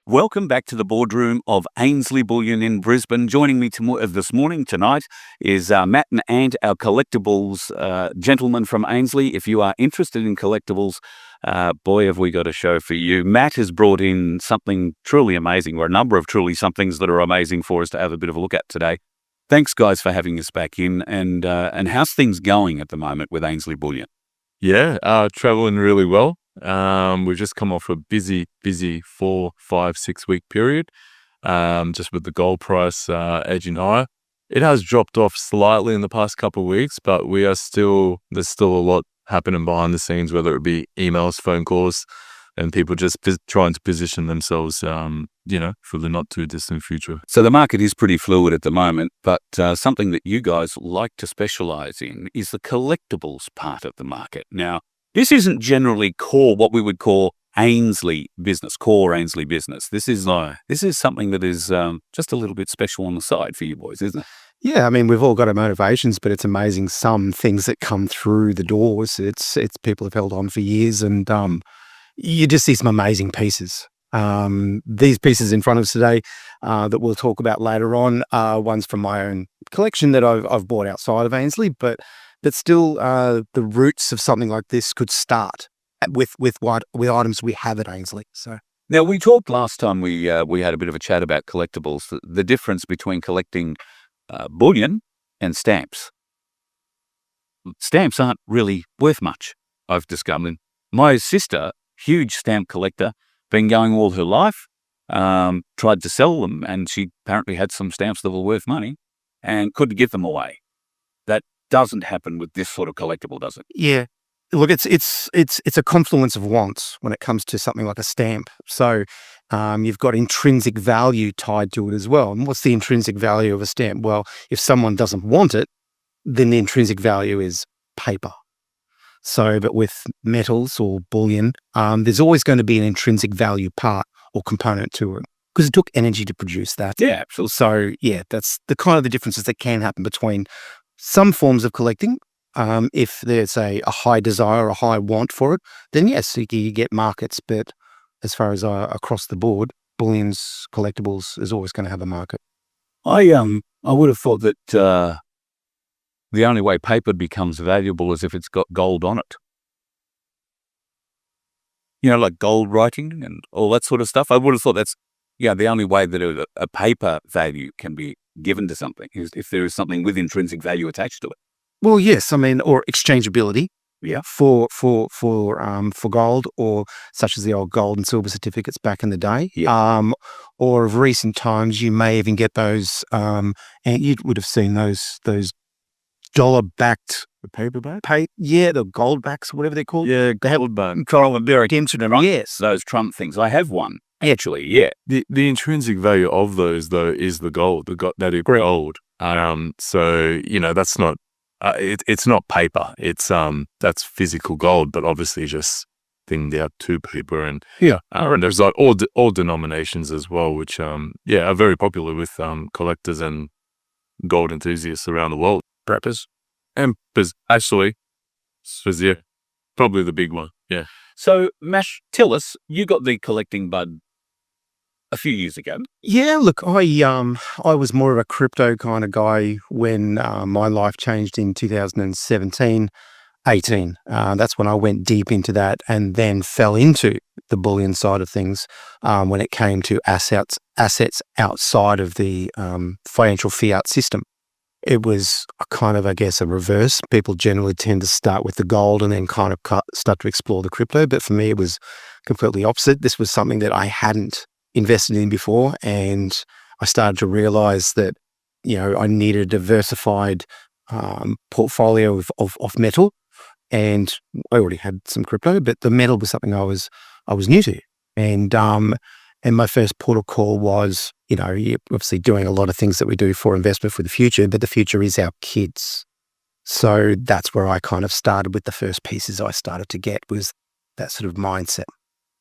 Welcome back to the boardroom of Ainsle Bullion in Brisbane. Joining me tonight, is Matt and Ant, our collectibles gentlemen from Ainsle. If you are interested in collectibles, boy, have we got a show for you. Matt has brought in something truly amazing, or a number of truly somethings that are amazing for us to have a bit of a look at today. Thanks, guys, for having us back in. And how's things going at the moment with Ainsle Bullion? Yeah, traveling really well. We've just come off a busy 4, 5, 6 week period, just with the gold price edging higher. It has dropped off slightly in the past couple of weeks, but there's still a lot happening behind the scenes, whether it be emails, phone calls, and people just trying to position themselves, for the not too distant future. So the market is pretty fluid at the moment, but something that you guys like to specialize in is the collectibles part of the market. Now, this isn't generally what we would call Ainsle business, core Ainsle business. This is something that is just a little bit special on the side for you boys, isn't it? Yeah, I mean, we've all got our motivations, but it's amazing some things that come through the doors. It's people have held on for years, and you just see some amazing pieces. These pieces in front of us today that we'll talk about later on are ones from my own collection that I've bought outside of Ainsle, but that still the roots of something like this could start with items we have at Ainsle. So now, we talked last time we had a bit of a chat about collectibles, the difference between collecting bullion and stamps. Stamps aren't really worth much, I've discovered. My sister, huge stamp collector, been going all her life, tried to sell them, and she apparently had some stamps that were worth money and couldn't give them away. That doesn't happen with this sort of collectible, does it? yeah, look, it's a confluence of wants when it comes to something like a stamp. So you've got intrinsic value tied to it as well. And what's the intrinsic value of a stamp? Well, if someone doesn't want it, then the intrinsic value is paper. So, but with metals or bullion, there's always going to be an intrinsic value part or component to it because it took energy to produce that. Yeah, absolutely. So, yeah, that's the kind of the differences that can happen between some forms of collecting. If there's a high desire, a high want for it, then yes, you get markets. But as far as across the board, bullions, collectibles is always going to have a market. I would have thought that the only way paper becomes valuable is if it's got gold on it. You know, like gold writing and all that sort of stuff. I would have thought that's the only way that a paper value can be given to something is if there is something with intrinsic value attached to it. Well, yes, I mean, or exchangeability. Yeah. For gold, or such as the old gold and silver certificates back in the day. Yeah. Or of recent times, you may even get those, and you would have seen those dollar-backed Paperback? the gold backs, whatever they're called. Yeah, gold back. Redemption, right? Yes. Those Trump things. I have one, actually, yeah. The intrinsic value of those, though, is the gold. That is gold. So that's not. It's not paper. It's that's physical gold, but obviously just thinned out to paper, and and there's like all denominations as well, which are very popular with collectors and gold enthusiasts around the world. Preppers. And actually, probably the big one. Yeah. So, Mash, tell us, you got the collecting bud a few years ago. Yeah, look, I was more of a crypto kind of guy when my life changed in 2017, 18. That's when I went deep into that and then fell into the bullion side of things when it came to assets outside of the financial fiat system. It was a kind of, I guess, a reverse. People generally tend to start with the gold and then kind of start to explore the crypto. But for me, it was completely opposite. This was something that I hadn't invested in before. And I started to realize that, I needed a diversified portfolio of metal. And I already had some crypto, but the metal was something I was new to. And my first port of call was, you're obviously doing a lot of things that we do for investment for the future, but the future is our kids. So that's where I kind of started with the first pieces I started to get was that sort of mindset.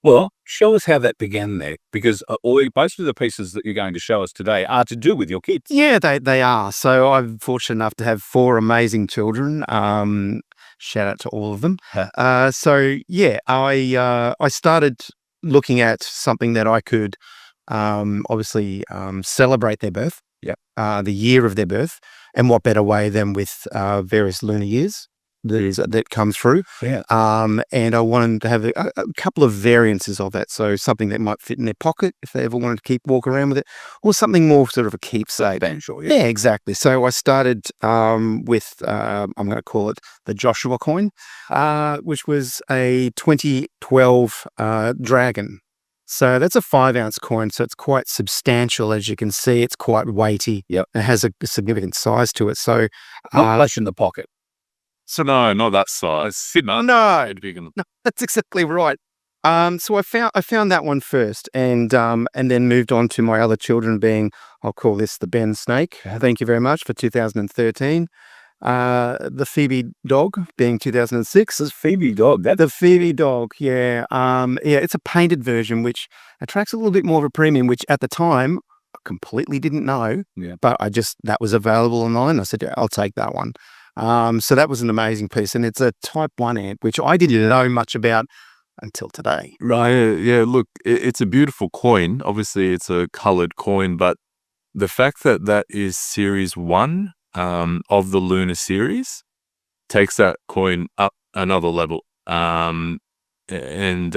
Well, show us how that began there, because most of the pieces that you're going to show us today are to do with your kids. Yeah, they are. So I'm fortunate enough to have 4 amazing children. Shout out to all of them. I started looking at something that I could obviously celebrate their birth, Yep. the year of their birth, and what better way than with various lunar years that come through. Yeah. And I wanted to have a couple of variances of that. So something that might fit in their pocket if they ever wanted to keep walking around with it, or something more sort of a keepsake. Substantial, Yeah, exactly. So I started with, I'm going to call it the Joshua coin, which was a 2012 dragon. So that's a 5-ounce coin. So it's quite substantial. As you can see, it's quite weighty. Yep. It has a significant size to it. So Not flesh in the pocket. So no, not that size. no, Big in the- no, that's exactly right. So I found that one first, and then moved on to my other children being, I'll call this the Ben Snake. Thank you very much for 2013. The Phoebe dog being 2006. This is Phoebe dog. The Phoebe dog, yeah. Yeah, it's a painted version, which attracts a little bit more of a premium, which at the time I completely didn't know. Yeah. But that was available online. I said, yeah, I'll take that one. So that was an amazing piece, and it's a Type 1 ant, which I didn't know much about until today. Right. Yeah. Look, it's a beautiful coin. Obviously, it's a colored coin, but the fact that that is series 1 of the Lunar series takes that coin up another level. And in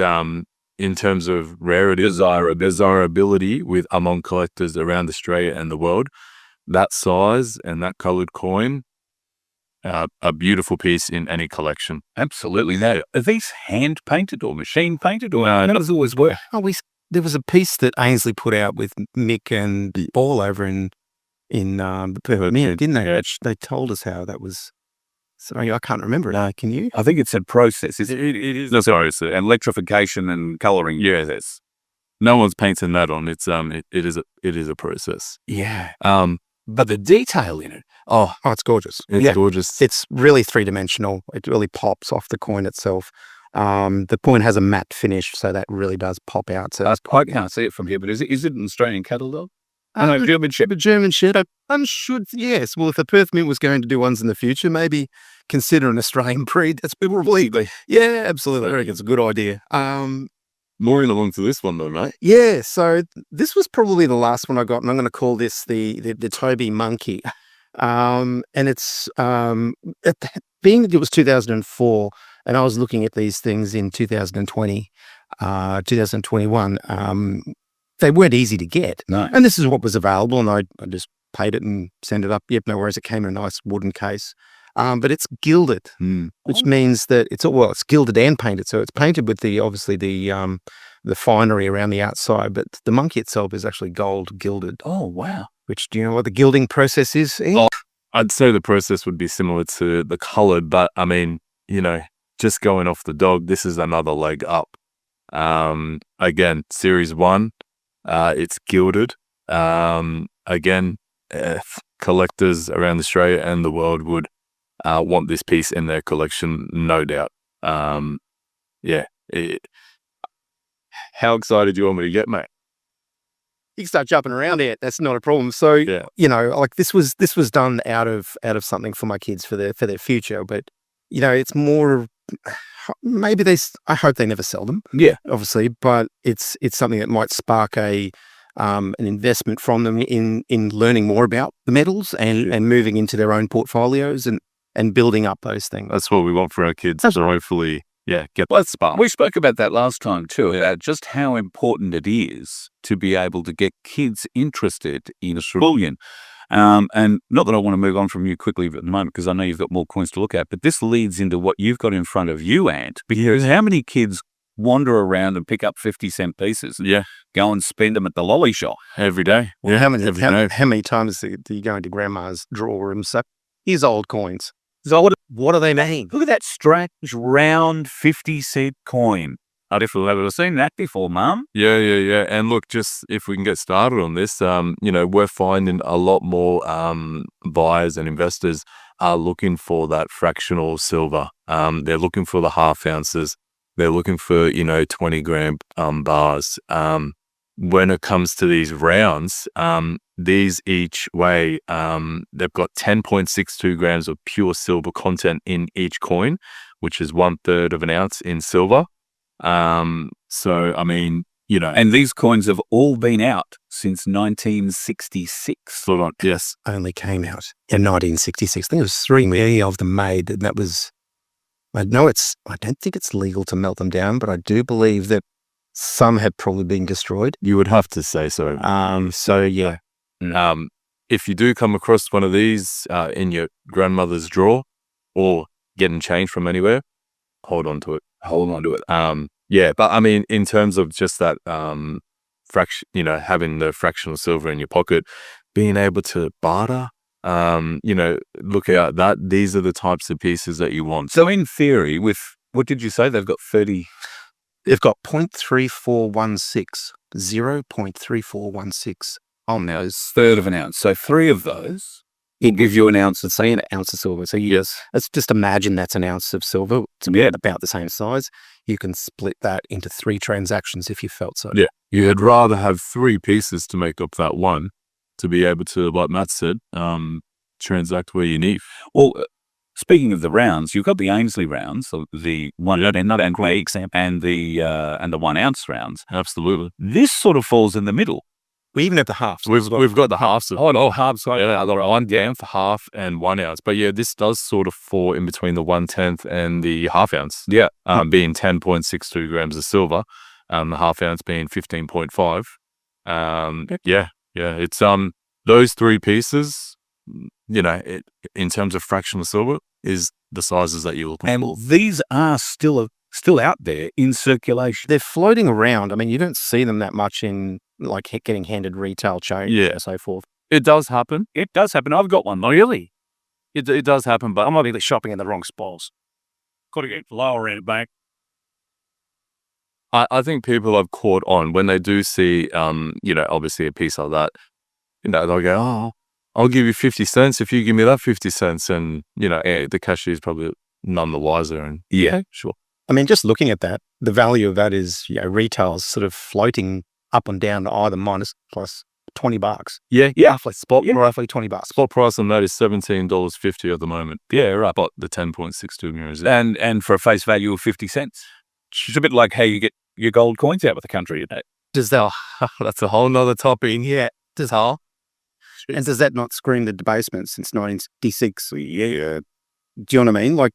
terms of rarity, desirability with among collectors around Australia and the world, that size and that colored coin, a beautiful piece in any collection. Absolutely. Now, are these hand painted or machine painted, or how does it always work? There was a piece that Ainsle put out with Mick and Paul over in the Perth Mint, didn't they? Yeah. They told us how that was. Sorry, I can't remember it. Can you? I think it's a process. It is. No, sorry, it's electrification and colouring. Yeah, that's no one's painting that on. It's it is a process. Yeah. But the detail in it. Oh, it's gorgeous. It's gorgeous. It's really 3-dimensional. It really pops off the coin itself. The coin has a matte finish, so that really does pop out. So I can't see it from here, but is it an Australian cattle dog? No, German Shepherd. German Shepherd. I'm sure. Yes. Well, if the Perth Mint was going to do ones in the future, maybe consider an Australian breed. That's probably. Yeah, absolutely. I reckon it's a good idea. More along to this one though, mate. Yeah. So this was probably the last one I got, and I'm going to call this the Toby Monkey. And it's being that it was 2004, and I was looking at these things in 2020, 2021. They weren't easy to get. No. And this is what was available, and I just paid it and sent it up. Yep, no worries. It came in a nice wooden case. But it's gilded, which means that it's gilded and painted. So it's painted with obviously the finery around the outside, but the monkey itself is actually gold gilded. Oh, wow. Which, do you know what the gilding process is? Ian? Oh, I'd say the process would be similar to the colored, but I mean, just going off the dog, this is another leg up. Again, series 1, it's gilded. Again, collectors around Australia and the world would want this piece in their collection, no doubt. Yeah. How excited do you want me to get, mate? You can start jumping around it. That's not a problem. So, Yeah. like this was done out of something for my kids for their future. But it's more. Maybe I hope they never sell them. Yeah. Obviously, but it's something that might spark an investment from them in learning more about the metals and moving into their own portfolios and building up those things. That's what we want for our kids. So hopefully, get that spark. We spoke about that last time too, about just how important it is to be able to get kids interested in Australian. And not that I want to move on from you quickly at the moment, because I know you've got more coins to look at, but this leads into what you've got in front of you, Ant, because how many kids wander around and pick up 50-cent pieces and go and spend them at the lolly shop Every day. Well, how many times do you go into grandma's drawer and say, here's old coins? So what do they mean? Look at that strange round 50-cent coin. I've never seen that before, Mum. Yeah. And look, just if we can get started on this, we're finding a lot more buyers and investors are looking for that fractional silver. They're looking for the half ounces. They're looking for, 20 gram bars. When it comes to these rounds, these each weigh, they've got 10.62 grams of pure silver content in each coin, which is 1/3 of an ounce in silver. So, I mean, And these coins have all been out since 1966. Yes. Only came out in 1966. I think it was 3 of them made, and that was. I don't think it's legal to melt them down, but I do believe that some had probably been destroyed. You would have to say so. So yeah. If you do come across one of these in your grandmother's drawer or getting change from anywhere, hold on to it. Yeah, but I mean, in terms of just that fraction, having the fractional silver in your pocket, being able to barter, look at that. These are the types of pieces that you want. So in theory, with, what did you say? They've got 30. They've got 0.3416, 0.3416. Oh, now it's third of an ounce. So 3 of those, it gives you an ounce of silver. So let's just imagine that's an ounce of silver. It's about the same size. You can split that into 3 transactions if you felt so. Yeah, you'd rather have 3 pieces to make up that one to be able to, like Matt said, transact where you need. Well, speaking of the rounds, you've got the Ainsle rounds, so the 1 and the 1 ounce rounds. Absolutely. This sort of falls in the middle. We even have the halves. We've got the halves. Halves. Yeah, the 1 ounce, half, and 1 ounce. But yeah, this does sort of fall in between the 1/10 and the half ounce. Yeah. Being 10.62 grams of silver, the half ounce being 15.5. Yeah. It's those 3 pieces. In terms of fractional silver, is the sizes that you're looking for. And these are still out there in circulation. They're floating around. I mean, you don't see them that much in like getting handed retail change and so forth. It does happen. It does happen. I've got one. Really? It does happen, but I might be shopping in the wrong spots. Got to get lower in it back. I think people have caught on when they do see, obviously a piece like that. They'll go, "Oh, I'll give you 50 cents if you give me that 50 cents." And, the cashier is probably none the wiser. And yeah, sure. I mean, just looking at that, the value of that is, retail's sort of floating up and down to either minus plus $20. Yeah. Roughly spot, roughly $20. Spot price on that is $17.50 at the moment. Yeah, right. But the 10.62 mirrors. And for a face value of 50 cents. It's a bit like how you get your gold coins out of the country. Does that? That's a whole nother topic. Yeah. Does how? And does that not scream the debasement since 1966? Yeah. Do you know what I mean? Like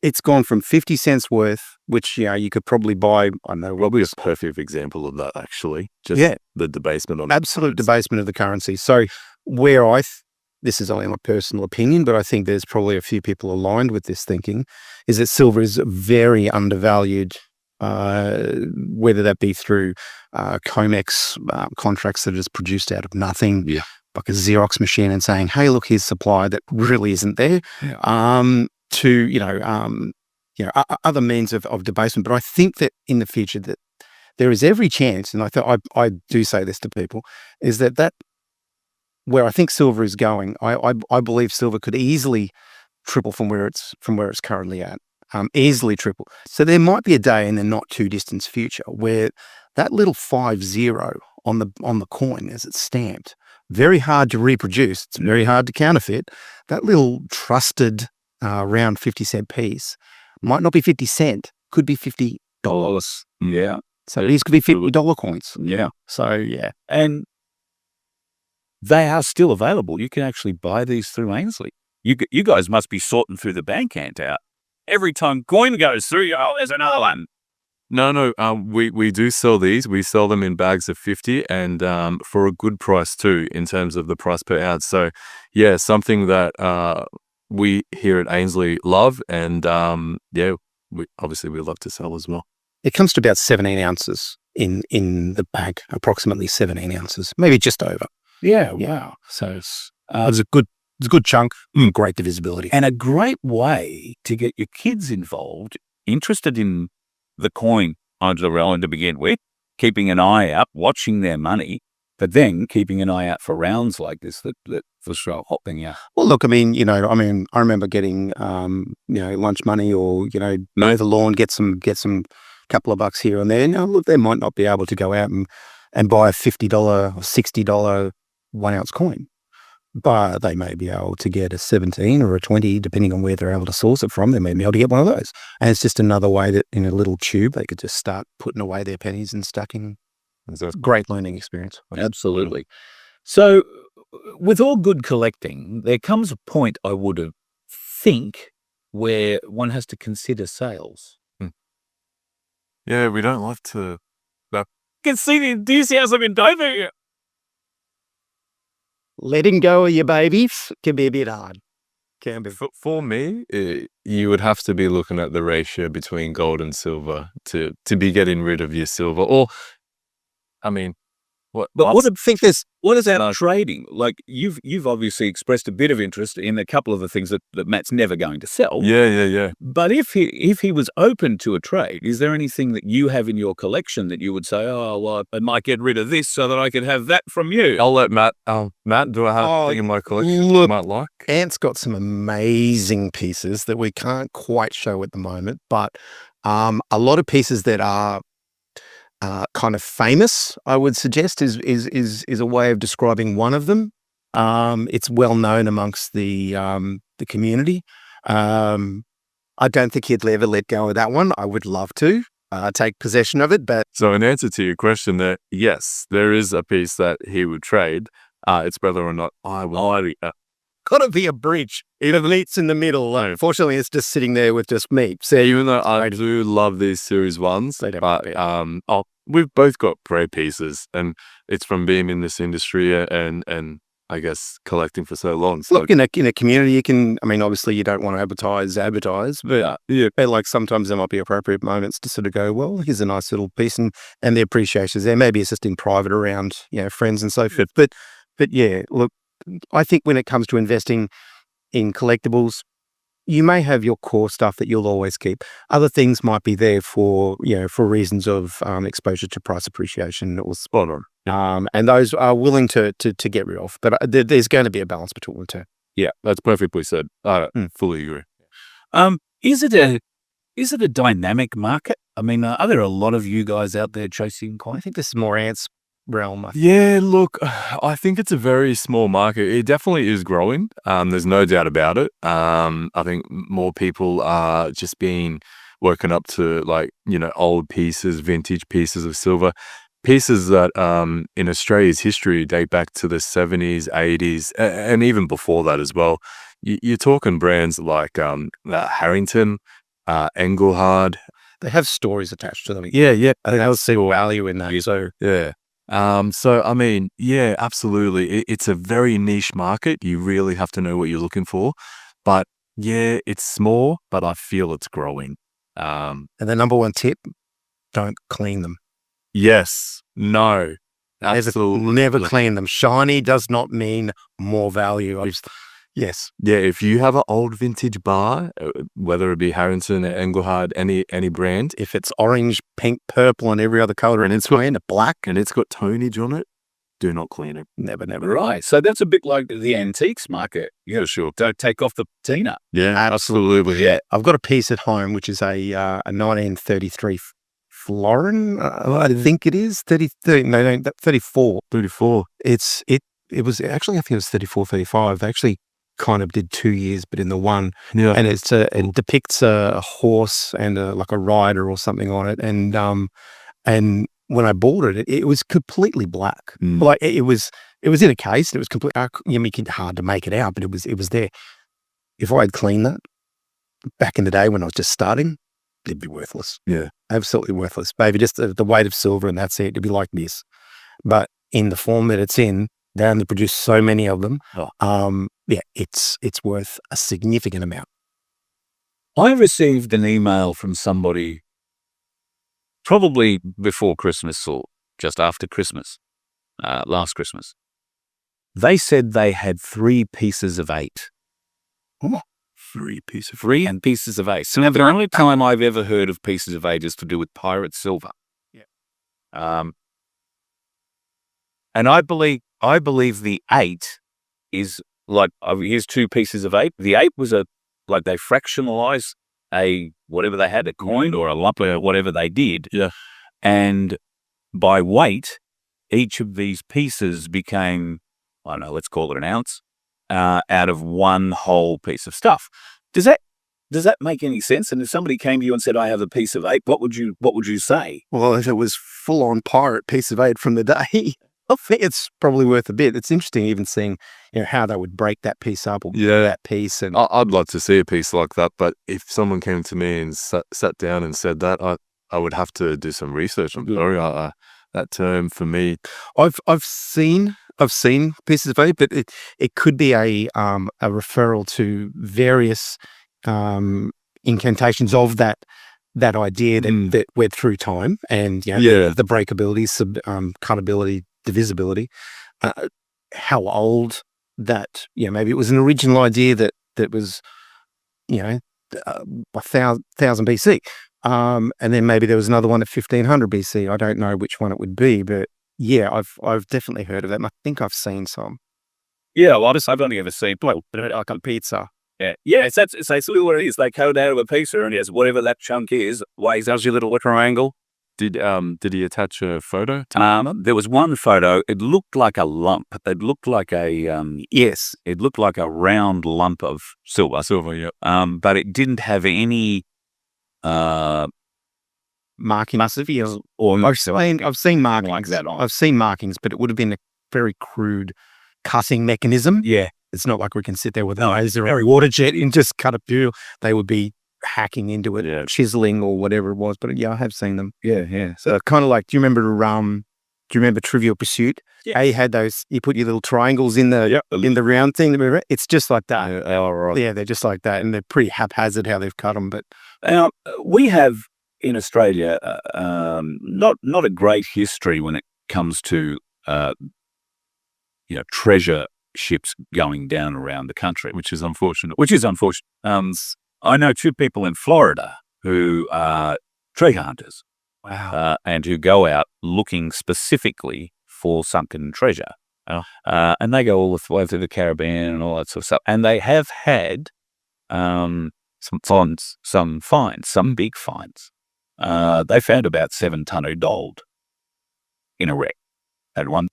it's gone from 50 cents worth, which, you could probably buy, I don't know. Probably a perfect example of that, actually. Just the debasement on absolute debasement of the currency. So where this is only my personal opinion, but I think there's probably a few people aligned with this thinking, is that silver is very undervalued, whether that be through COMEX contracts that is produced out of nothing, like a Xerox machine, and saying, "Hey, look, here's supply that really isn't there." To other means of debasement. But I think that in the future that there is every chance, and I do say this to people, is that where I think silver is going, I believe silver could easily triple from where it's currently at. Easily triple. So there might be a day in the not too distant future where that little 50 on the coin as it's stamped, very hard to reproduce, it's very hard to counterfeit, that little trusted round 50-cent piece might not be 50 cents, could be $50. Yeah. So these could be $50 coins. Yeah. So yeah. And they are still available. You can actually buy these through Ainsle. You guys must be sorting through the bank handout. Every time coin goes through, there's another one. No, we do sell these. We sell them in bags of 50 and for a good price too, in terms of the price per ounce. So yeah, something that we here at Ainsle love, and we love to sell as well. It comes to about 17 ounces in the bag, approximately 17 ounces, maybe just over. Yeah, wow. So it's a good chunk, great divisibility. And a great way to get your kids involved, interested in the coin under the realm to begin with, keeping an eye out, watching their money, but then keeping an eye out for rounds like this that for sure hopping out. Well, look, I I remember getting lunch money, or mow the lawn, get some couple of bucks here and there. Look, they might not be able to go out and buy a $50 or $60 1 ounce coin, but they may be able to get a 17 or a 20, depending on where they're able to source it from. They may be able to get one of those. And it's just another way that in a little tube, they could just start putting away their pennies and stacking. It's a great learning experience. Absolutely. So with all good collecting, there comes a point, I would think, where one has to consider sales. Yeah, we don't like to. You can see the enthusiasm in David. Letting go of your babies can be a bit hard. Can be. For me, you would have to be looking at the ratio between gold and silver to be getting rid of your silver. Or, I mean, what? But what is that trading? Like you've obviously expressed a bit of interest in a couple of the things that Matt's never going to sell. Yeah. But if he was open to a trade, is there anything that you have in your collection that you would say, oh, well, I might get rid of this so that I could have that from you? I'll let Matt. Matt, do I have anything in my collection look, you might like? Ant's got some amazing pieces that we can't quite show at the moment, but a lot of pieces that are kind of famous, I would suggest, is a way of describing one of them. It's well known amongst the community. I don't think he'd ever let go of that one. I would love to take possession of it, but So in answer to your question, that yes, there is a piece that he would trade. It's whether or not I will. got to be a bridge. It meets in the middle. Unfortunately, it's just sitting there with just meat. So Even though I do love these series ones, They don't but fit. we've both got great pieces, and it's from being in this industry and I guess collecting for so long. So look, in a community, you can. I mean, obviously, you don't want to advertise, but yeah, like sometimes there might be appropriate moments to sort of go, well, here's a nice little piece, and the appreciation is there. Maybe it's just in private around friends and so forth. But yeah, look, I think when it comes to investing in collectibles, you may have your core stuff that you'll always keep. Other things might be there for reasons of exposure to price appreciation or spot on. and those are willing to get rid of. But there's going to be a balance between the two. Yeah, that's perfectly said. I fully agree. Is it a dynamic market? I mean, are there a lot of you guys out there chasing I coins? think this is more Ant's realm. I think. Yeah, look, I think it's a very small market. It definitely is growing. There's no doubt about it. I think more people are just being woken up to old pieces, vintage pieces of silver, pieces that in Australia's history date back to the 70s, 80s, and even before that as well. You're talking brands like Harrington, Engelhard. They have stories attached to them. Yeah. I think they'll see value in that. So Yeah. So I mean, yeah, absolutely. It's a very niche market. You really have to know what you're looking for. But yeah, it's small, but I feel it's growing. and the number one tip: don't clean them. Yes. No. Absolutely. Never clean them. Shiny does not mean more value. Yes. Yeah, if you have an old vintage bar, whether it be Harrington, Engelhard, any brand, If it's orange, pink, purple, and every other color, and it's clean, black, and it's got tonnage on it, do not clean it. never. Right. So that's a bit like the antiques market. Yeah, sure. Don't take off the patina. Yeah, Absolutely. Yeah. I've got a piece at home, which is a 1933 florin. I think it is 34. 34. It was actually, I think it was 34, 35. They actually kind of did 2 years, but in the one. Yeah. And it depicts a horse and like a rider or something on it. And when I bought it, it was completely black. Mm. Like it was in a case. And it was completely. Hard to make it out, but it was there. If I had cleaned that back in the day when I was just starting, it'd be worthless. Yeah. Absolutely worthless. Maybe just the weight of silver and that's it. It'd be like this. But in the form that it's in, they only produce so many of them. It's worth a significant amount. I received an email from somebody probably before Christmas or just after Christmas, last Christmas. They said they had 3 pieces of 8. Oh. 3 pieces of 3 and pieces of 8. So now the only time I've ever heard of pieces of 8 is to do with pirate silver. Yeah. And I believe the 8 is like, here's 2 pieces of 8. The 8 was they fractionalize whatever they had, a coin or a lump or whatever they did. Yeah. And by weight, each of these pieces became, I don't know, let's call it an ounce. out of one whole piece of stuff. Does that make any sense? And if somebody came to you and said, "I have a piece of ape," what would you say? Well, if it was full-on pirate piece of aid from the day, I think it's probably worth a bit. It's interesting even seeing, how they would break that piece up or that piece. And I'd like to see a piece like that, but if someone came to me and sat down and said that, I would have to do some research. I'm sorry, that term for me. I've seen pieces of aid, but it could be a referral to various incantations of that idea that went through time, and the breakability, cuttability, divisibility, how old that, maybe it was an original idea that was, 1000 BC, and then maybe there was another one at 1500 BC. I don't know which one it would be, but I've definitely heard of that, and I think I've seen some. Yeah, well, I've only ever seen like on pizza. Yeah, it's basically what it is. They cut it out of a pizza, and yes, whatever that chunk is weighs as your little triangle. Did he attach a photo? There was one photo. It looked like a lump. It looked like it looked like a round lump of silver. Silver, yeah. But it didn't have any markings. Or I've seen markings like that on. I've seen markings, but it would have been a very crude cutting mechanism. Yeah. It's not like we can sit there with a very water jet and just cut a few. They would be hacking into it, chiseling or whatever it was. But I have seen them. Yeah. So kind of like, do you remember Trivial Pursuit? Yeah. You had those. You put your little triangles in the round thing. It's just like that. Yeah, they're just like that, and they're pretty haphazard how they've cut them. But we have in Australia not a great history when it comes to treasure ships going down around the country, which is unfortunate. I know two people in Florida who are treasure hunters. Wow. And who go out looking specifically for sunken treasure. And they go all the way through the Caribbean and all that sort of stuff. And they have had some finds, some big finds. They found about 7 ton of gold in a wreck at one.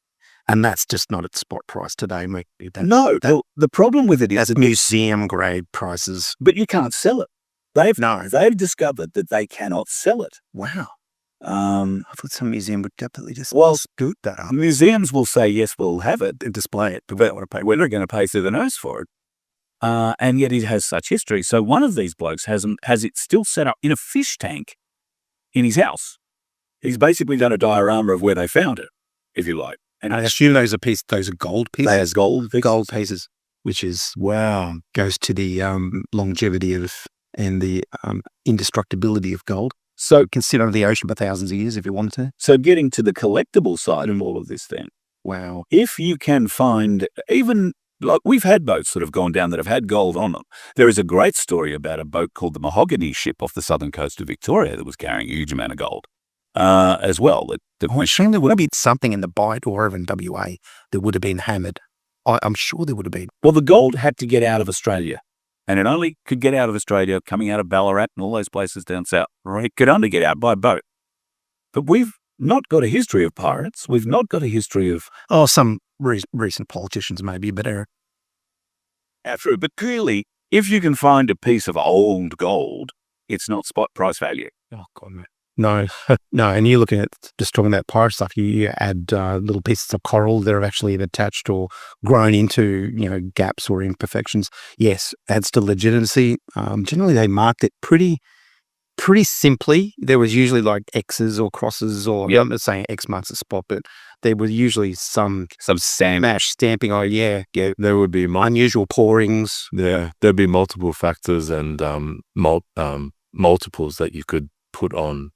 And that's just not at spot price today, mate. The problem with it is as museum grade prices. But you can't sell it. They've discovered that they cannot sell it. Wow. I thought some museum would definitely just scoot that up. Museums will say, yes, we'll have it and display it, but we're not going to pay through the nose for it. And yet it has such history. So one of these blokes has it still set up in a fish tank in his house. He's basically done a diorama of where they found it, if you like. And I assume those are gold pieces. They have gold pieces, which is goes to the longevity and the indestructibility of gold. So it can sit under the ocean for thousands of years if you want to. So getting to the collectible side of all of this then. Wow. If you can find, even, like we've had boats that have gone down that have had gold on them. There is a great story about a boat called the Mahogany ship off the southern coast of Victoria that was carrying a huge amount of gold as well. I'm sure there would have been something in the Bight or even WA that would have been hammered. I'm sure there would have been. Well, the gold had to get out of Australia. And it only could get out of Australia, coming out of Ballarat and all those places down south. Right? It could only get out by boat. But we've not got a history of pirates. We've not got a history of... some recent politicians maybe, but... True. But clearly, if you can find a piece of old gold, it's not spot price value. Oh, God, man. No. And you're looking at, just talking about pirate stuff, you add little pieces of coral that are actually attached or grown into, gaps or imperfections. Yes, adds to legitimacy. Generally, they marked it pretty simply. There was usually like X's or crosses or, I'm not saying X marks the spot, but there was usually some smash stamping. Oh, yeah. There would be unusual pourings. Yeah, there'd be multiple factors and multiples that you could put on.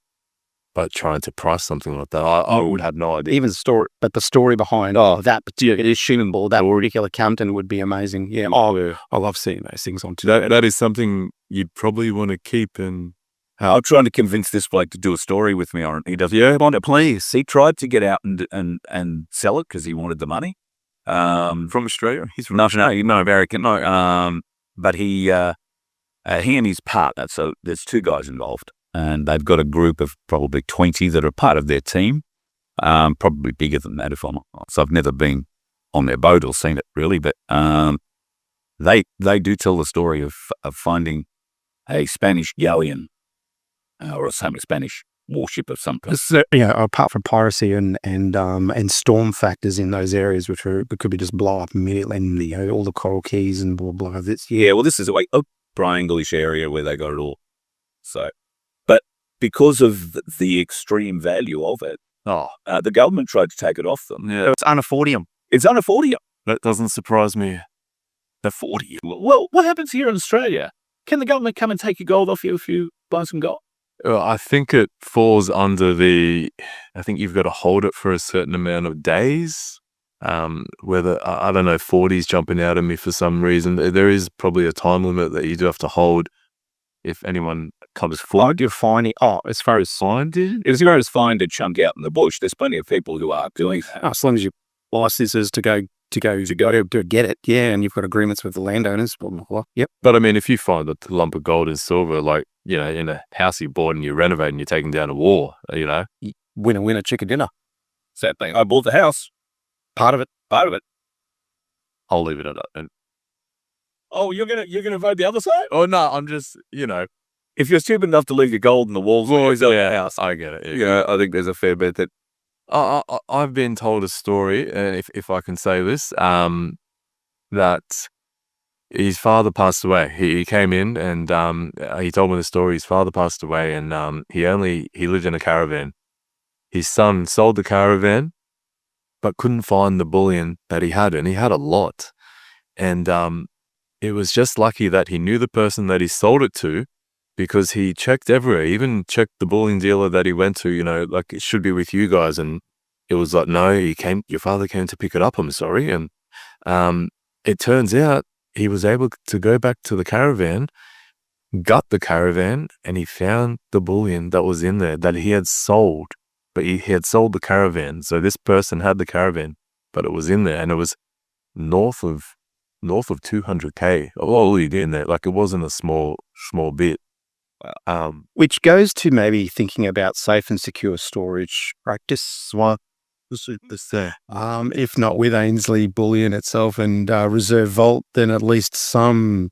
But trying to price something like that, I would have no idea. Even the story behind that particular assumable, that particular Campton would be amazing. Yeah. I love seeing those things on TV. That is something you'd probably want to keep. And I'm trying to convince this bloke to do a story with me on it. He does. Yeah, want to please. He tried to get out and sell it because he wanted the money. From Australia, he's from no American, no. But he and his partner. So there's 2 guys involved. And they've got a group of probably 20 that are part of their team, probably bigger than that if I'm honest. I've never been on their boat or seen it really, but they do tell the story of finding a Spanish galleon or some Spanish warship of some kind. So, apart from piracy and storm factors in those areas, which could be just blow up immediately, and all the coral keys and blah blah. Yeah, well, this is a triangle-ish area where they got it all. So, but because of the extreme value of it, the government tried to take it off them. Yeah, It's unaffordium. It's unaffordium. that doesn't surprise me. Affordium. Well, what happens here in Australia? Can the government come and take your gold off you if you buy some gold? Well, I think it falls under I think you've got to hold it for a certain amount of days. Whether, I don't know, 40's jumping out at me for some reason. There is probably a time limit that you do have to hold if anyone comes forward. You're finding. As far as Find it? As far as find a chunk out in the bush, there's plenty of people who are doing that. as long as you licenses to go to get it, and you've got agreements with the landowners. Blah, blah, blah. Yep. But I mean, if you find a lump of gold and silver, like, in a house you bought and you renovate and you're taking down a war, Winner, chicken dinner. Sad thing. I bought the house. Part of it. I'll leave it at that. And, Oh, you're gonna vote the other side? oh, no, I'm just, If you're stupid enough to leave your gold in the walls, sell your house. I get it. I think there's a fair bit that. I've been told a story, if I can say this, that his father passed away. He came in and he told me the story. His father passed away, and he lived in a caravan. His son sold the caravan, but couldn't find the bullion that he had, and he had a lot. And it was just lucky that he knew the person that he sold it to, because he checked everywhere, even checked the bullion dealer that he went to, like, it should be with you guys. And it was like, no, your father came to pick it up, I'm sorry. And it turns out he was able to go back to the caravan, gut the caravan, and he found the bullion that was in there that he had sold, but he had sold the caravan. So this person had the caravan, but it was in there, and it was north of 200K all in there. Like, it wasn't a small bit. Which goes to maybe thinking about safe and secure storage practice. If not with Ainsle bullion itself and reserve vault, then at least some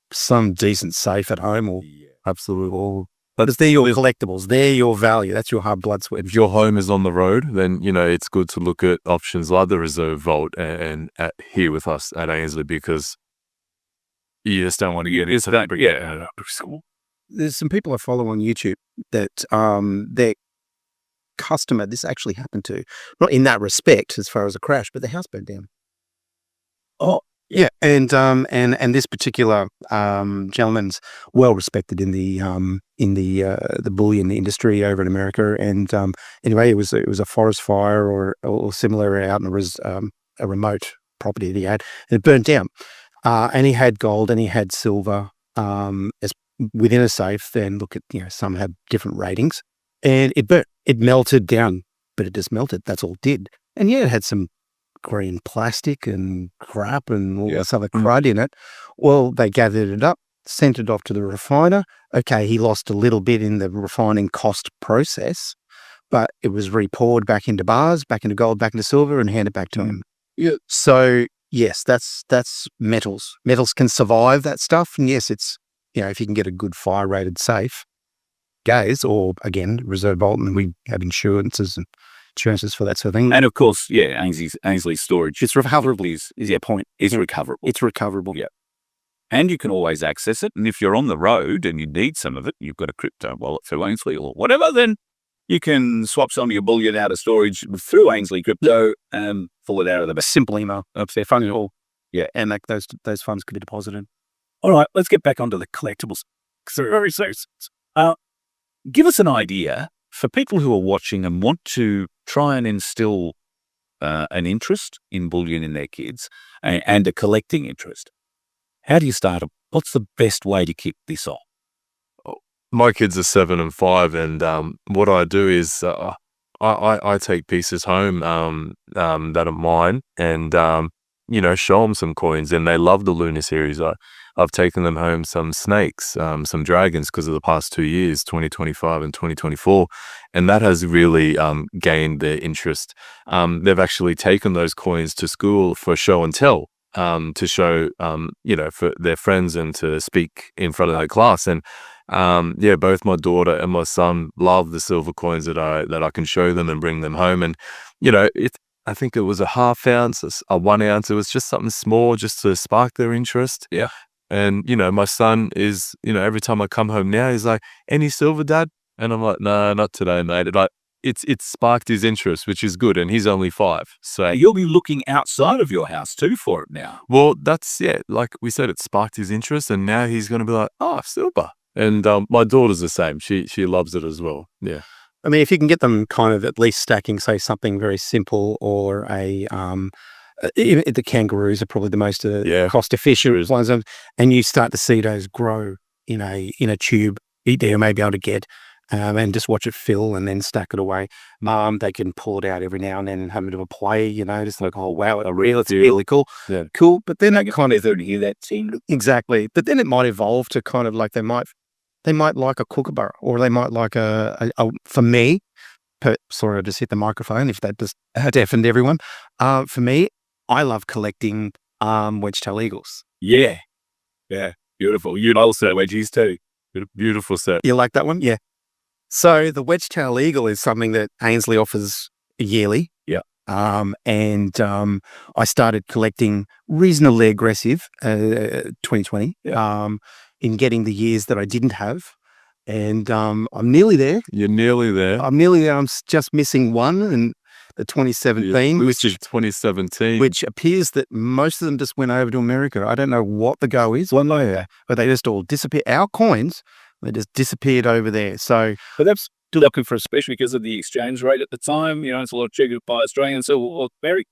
decent safe at home. Or Absolutely. but they're your collectibles, they're your value. That's your hard blood sweat. If your home is on the road, then, it's good to look at options like the reserve vault and here with us at Ainsle, because you just don't want to get into that. But yeah, There's some people I follow on YouTube that their customer, this actually happened to, not in that respect as far as a crash, but the house burned down. Oh, yeah, and this particular gentleman's well respected in the bullion industry over in America. And anyway, it was a forest fire or similar out in a remote property that he had, and it burned down. And he had gold and he had silver as within a safe. Then look at, some have different ratings, and it burnt. It melted down, but it just melted. That's all it did. And yeah, it had some green plastic and crap and all this other crud in it. Well, they gathered it up, sent it off to the refiner. Okay, he lost a little bit in the refining cost process, but it was repoured back into bars, back into gold, back into silver, and handed back to him. Yeah. So yes, that's metals. Metals can survive that stuff, and yes, it's if you can get a good fire rated safe, gaze, or again reserve vault, and we have insurances for that sort of thing. And of course, Ainsle's storage. It's recoverable. Is your point? It's recoverable. It's recoverable. Yeah. And you can always access it. And if you're on the road and you need some of it, you've got a crypto wallet through Ainsle or whatever, then you can swap some of your bullion out of storage through Ainsle Crypto and pull it out of the bank. Simple email up there, funds all. Yeah, and those funds could be deposited. All right, let's get back onto the collectibles. So very serious. Give us an idea for people who are watching and want to try and instill an interest in bullion in their kids and a collecting interest. How do you start them? What's the best way to kick this off? My kids are 7 and 5, and what I do is I take pieces home that are mine, and show them some coins, and they love the Lunar series. I've taken them home some snakes, some dragons, because of the past 2 years, 2025 and 2024, and that has really gained their interest. They've actually taken those coins to school for show and tell, to show, for their friends and to speak in front of their class. And both my daughter and my son love the silver coins that I can show them and bring them home. And I think it was a ½ ounce, a 1 ounce. It was just something small, just to spark their interest. Yeah. And my son is, every time I come home now, he's like, "Any silver, Dad?" And I'm like, "No, not today, mate." Like, it's sparked his interest, which is good. And he's only 5. So You'll be looking outside of your house too for it now. well, that's, like we said, it sparked his interest, and now he's going to be like, "Oh, silver." And my daughter's the same. She loves it as well. Yeah. I mean, if you can get them kind of at least stacking, say, something very simple, or the kangaroos are probably the most cost efficient ones, and you start to see those grow in a tube, you may be able to get, and just watch it fill and then stack it away. They can pull it out every now and then and have a bit of a play, just like, oh wow, it's really cool. Yeah. Cool. But then that kind of Hear that ting. exactly. But then it might evolve to kind of like they might like a kookaburra, or they might like for me, sorry, I just hit the microphone if that just deafened everyone. For me, I love collecting wedge-tail eagles. Yeah. Yeah. Beautiful. You'd also wedgies too. Beautiful set. You like that one? Yeah. So the wedge-tail eagle is something that Ainsle offers yearly. Yeah. And I started collecting reasonably aggressive 2020 in getting the years that I didn't have. And I'm nearly there. You're nearly there. I'm nearly there. I'm just missing one, and the 2017, which is 2017, which appears that most of them just went over to America. I don't know what the go is, but they just all disappear. Our coins, they just disappeared over there. So, But that's still looking for, especially because of the exchange rate at the time. It's a lot cheaper to buy Australian silver or American.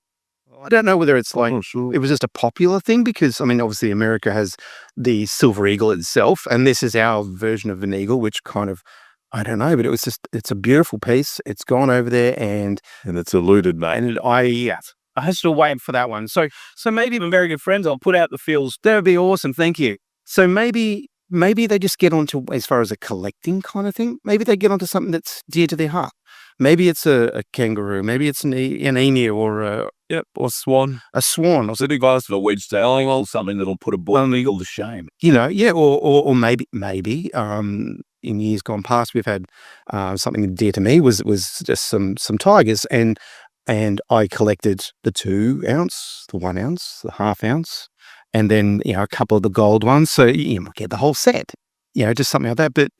I don't know whether it's like sure. it was just a popular thing, because I mean, obviously America has the silver eagle itself, and this is our version of an eagle, which kind of, I don't know, but it's a beautiful piece. It's gone over there, and it's eluded, mate. And I still wait for that one. So maybe my very good friends, I'll put out the feels. That would be awesome. Thank you. So maybe they just get onto, as far as a collecting kind of thing, maybe they get onto something that's dear to their heart. Maybe it's a kangaroo. Maybe it's an emu or swan. A swan. Or sitting guys for a wedge tail or something that'll put a bald eagle to shame. Or maybe in years gone past, we've had something dear to me was just some tigers, and I collected the 2 ounce, the 1 ounce, the ½ ounce, and then a couple of the gold ones. So you might get the whole set, just something like that. But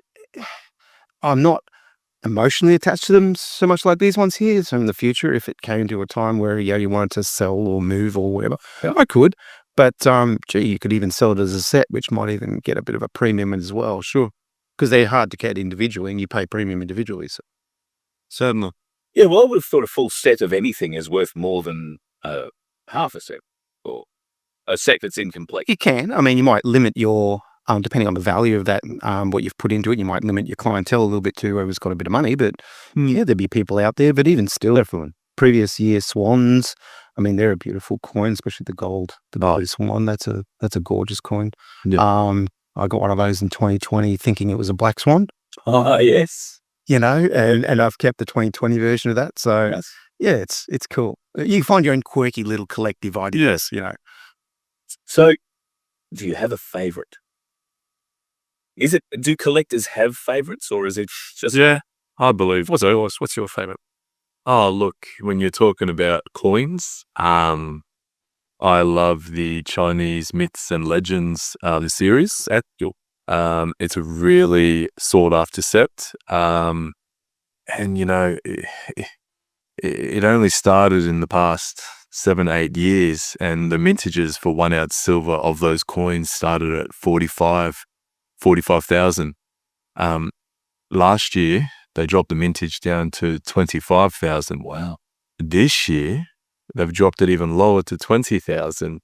I'm not emotionally attached to them so much like these ones here. So in the future, if it came to a time where you wanted to sell or move or whatever, I could. But you could even sell it as a set, which might even get a bit of a premium as well. Sure, because they're hard to get individually, and you pay premium individually. So Certainly. Yeah, well, I would have thought a full set of anything is worth more than half a set, or a set that's incomplete. you can. I mean, you might limit your depending on the value of that, what you've put into it, you might limit your clientele a little bit to whoever's got a bit of money. But there'd be people out there. But even still, previous year swans, I mean, they're a beautiful coin, especially the gold swan. That's a gorgeous coin. Yeah. I got one of those in 2020, thinking it was a black swan. Oh yes. And I've kept the 2020 version of that. So it's cool. You find your own quirky little collective ideas. So, do you have a favorite? Do collectors have favorites, or is it just? Yeah, I believe. What's your favorite? Oh, look, when you're talking about coins, I love the Chinese Myths and Legends, the series. It's a really sought after set. And it only started in the past 7-8 years, and the mintages for 1 ounce silver of those coins started at 45,000. Last year they dropped the mintage down to 25,000. Wow. This year they've dropped it even lower to 20,000.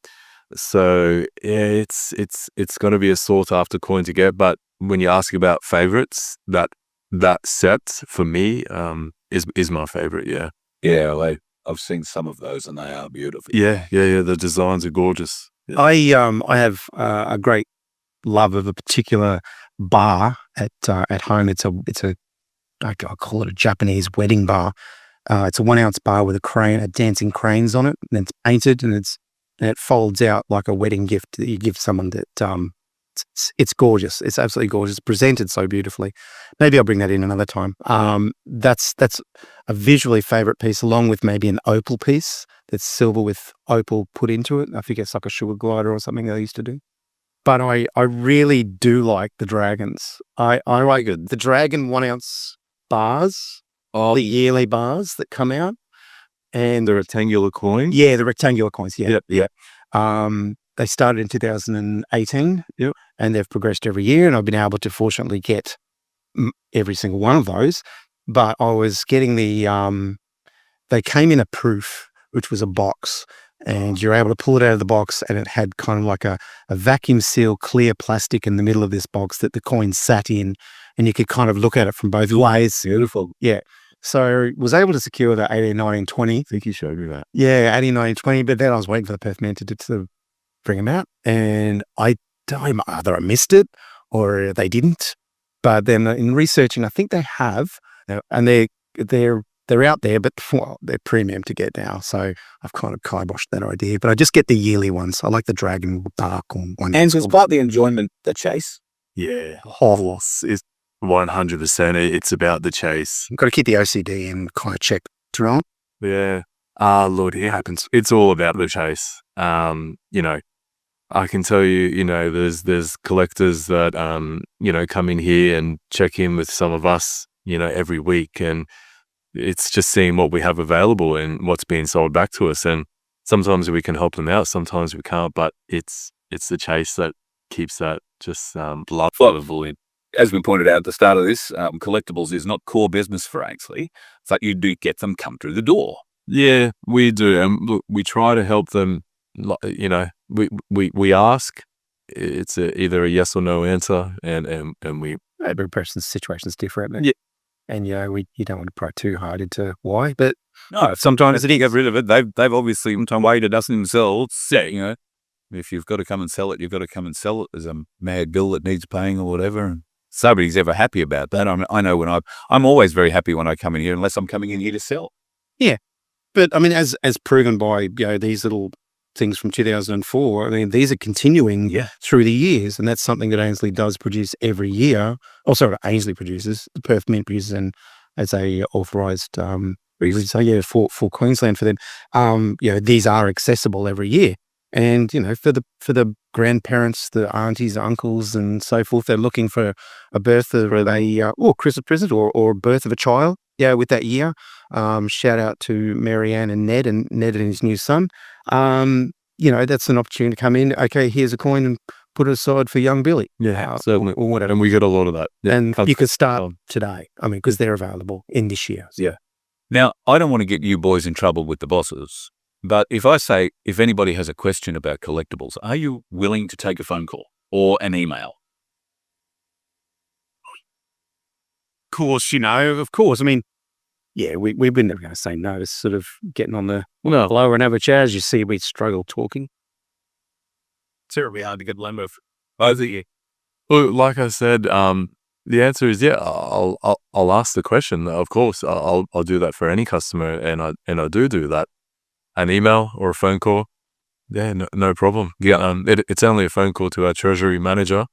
So yeah, it's going to be a sought after coin to get. But when you ask about favorites, that set for me is my favorite. Yeah. Yeah, I've seen some of those and they are beautiful. Yeah. The designs are gorgeous. Yeah. I have a great love of a particular bar at home. It's a I call it a Japanese wedding bar. It's a 1 ounce bar with a dancing cranes on it, and it's painted, and it's and it folds out like a wedding gift that you give someone that it's gorgeous. It's absolutely gorgeous. Presented so beautifully. Maybe I'll bring that in another time. That's a visually favorite piece, along with maybe an opal piece that's silver with opal put into it. I think it's like a sugar glider or something they used to do. But I really do like the dragons. I like the dragon 1 ounce bars, the yearly bars that come out. And The rectangular coins. yeah, the rectangular coins. Yeah. Yep. They started in 2018. Yep. And they've progressed every year. And I've been able to fortunately get every single one of those. But I was getting they came in a proof, which was a box. And you're able to pull it out of the box, and it had kind of like a vacuum seal clear plastic in the middle of this box that the coin sat in, and you could kind of look at it from both ways. Beautiful. Yeah. So was able to secure the 18, 19, 20. I think you showed me that. Yeah, 18, 19, 20. But then I was waiting for the Perth Man to bring them out, and either I missed it or they didn't. But then in researching, I think they have, and they're out there, but they're premium to get now. So I've kind of kiboshed that idea. But I just get the yearly ones. I like the dragon bark on one. And it's part the enjoyment, the chase. Yeah. It's 100%. It's about the chase. I've got to keep the OCD and kind of check through. Yeah. Lord, it happens. It's all about the chase. I can tell you, there's collectors that, come in here and check in with some of us, every week. And it's just seeing what we have available and what's being sold back to us. And sometimes we can help them out. Sometimes we can't, but it's the chase that keeps that just blood flowing in. As we pointed out at the start of this, collectibles is not core business for Ainsle, but you do get them come through the door. Yeah, we do. And look, we try to help them, we ask. It's either a yes or no answer, and we... Every person's situation is different. Yeah. And, you don't want to pry too hard into why, but... No, sometimes they get rid of it. They've obviously sometimes weighed it themselves. Yeah, if you've got to come and sell it, you've got to come and sell it. There's a mad bill that needs paying or whatever. And nobody's ever happy about that. I know when I'm always very happy when I come in here, unless I'm coming in here to sell. Yeah. But, I mean, as proven by, these little things from 2004, I mean, these are continuing through the years, and that's something that Ainsle does produce every year. Also, Ainsle produces, the Perth Mint produces, and as a authorised so for Queensland for them, these are accessible every year. And, for the grandparents, the aunties, uncles, and so forth, they're looking for a birth of or Christmas present or birth of a child. Yeah, with that year. Shout out to Marianne and Ned and his new son. That's an opportunity to come in. Okay, here's a coin and put it aside for young Billy. Yeah, certainly. Or whatever. And we get a lot of that. Yeah. And you could start today. I mean, because they're available in this year. Yeah. Now, I don't want to get you boys in trouble with the bosses, but if anybody has a question about collectibles, are you willing to take a phone call or an email? Of course. I mean, yeah, we're never going to say no. It's sort of getting on the lower and average as you see we struggle talking. It's terribly hard to get limbo for both of you. Well, like I said, the answer is yeah. I'll ask the question. Of course, I'll do that for any customer, and I do that. An email or a phone call, yeah, no problem. Yeah, it's only a phone call to our treasury manager.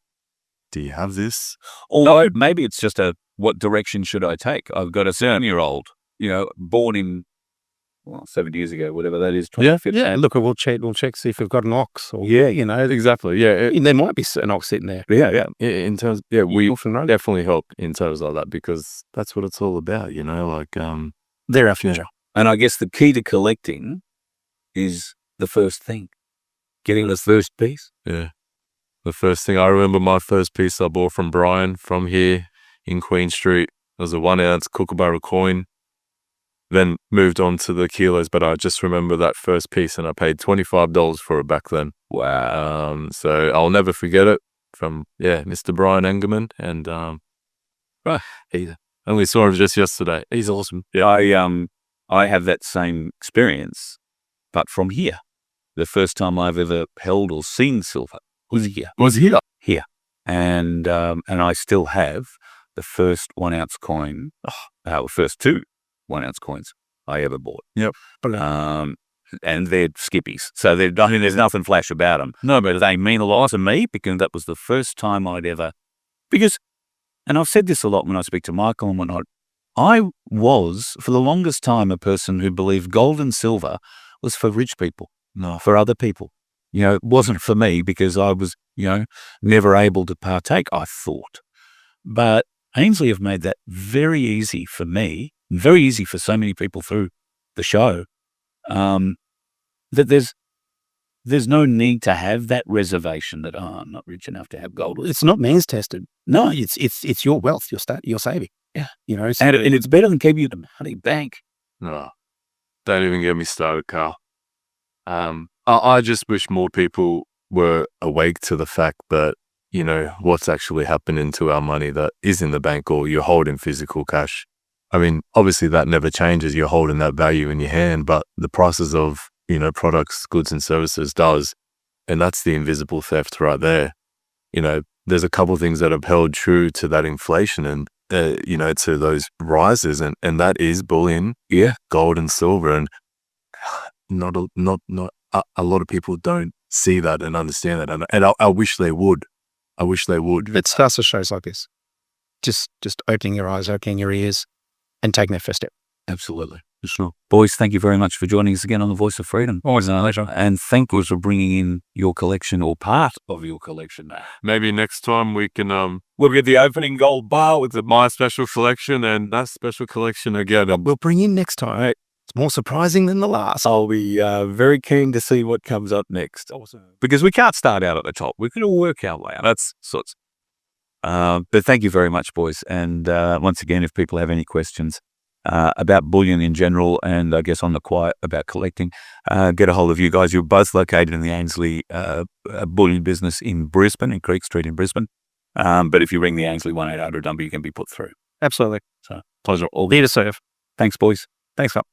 Do you have this? Or maybe it's just what direction should I take? I've got a 7-year-old, born in 7 years ago, whatever that is. Yeah. Look, we'll check, see if we've got an ox. Or, exactly. Yeah, there might be an ox sitting there. Yeah. In terms, we definitely help in terms like that because that's what it's all about. They're our future. And I guess the key to collecting is the first thing, getting the first piece. Yeah, the first thing. I remember my first piece I bought from Brian from here in Queen Street. It was a 1 ounce kookaburra coin. Then moved on to the kilos, but I just remember that first piece, and I paid $25 for it back then. Wow! So I'll never forget it. From Mr. Brian Engerman, and he only saw him just yesterday. He's awesome. Yeah, I have that same experience, but from here. The first time I've ever held or seen silver was here. Here, and I still have the first 1 ounce coin. First 2 1 ounce coins I ever bought. Yep. and they're skippies. So there's nothing flash about them. No, but they mean a lot to me because that was the first time I'd ever, and I've said this a lot when I speak to Michael and whatnot, I was, for the longest time, a person who believed gold and silver was for rich people, for other people. It wasn't for me because I was, never able to partake, I thought. But Ainsle have made that very easy for me, very easy for so many people through the show, that there's no need to have that reservation that, I'm not rich enough to have gold. It's not means tested. No, it's your wealth, your saving. Yeah. So And it's better than keeping you in the money bank. No, don't even get me started, Carl. I just wish more people were awake to the fact that, what's actually happening to our money that is in the bank or you're holding physical cash. I mean, obviously that never changes. You're holding that value in your hand, but the prices of, products, goods and services does. And that's the invisible theft right there. There's a couple of things that have held true to that inflation and, to those rises. And that is bullion, gold and silver. And not a lot of people don't see that and understand that. And I wish they would. I wish they would. It starts to shows like this. Just opening your eyes, opening your ears, and taking that first step. Absolutely. Sure. Boys, thank you very much for joining us again on The Voice of Freedom. Always a pleasure. And thank you for bringing in your collection or part of your collection. Maybe next time we can We'll get the opening gold bar with my special collection and that special collection again. We'll bring in next time. It's more surprising than the last. I'll be very keen to see what comes up next. Awesome. Because we can't start out at the top. We're going to work our way out. That's sorts. But thank you very much, boys. And once again, if people have any questions about bullion in general, and I guess on the quiet about collecting, get a hold of you guys. You're both located in the Ainsle bullion business in Brisbane, in Creek Street in Brisbane. But if you ring the Ainsle 1-800 number, you can be put through. Absolutely. So pleasure. All Here to serve. Thanks, boys. Thanks, Phil.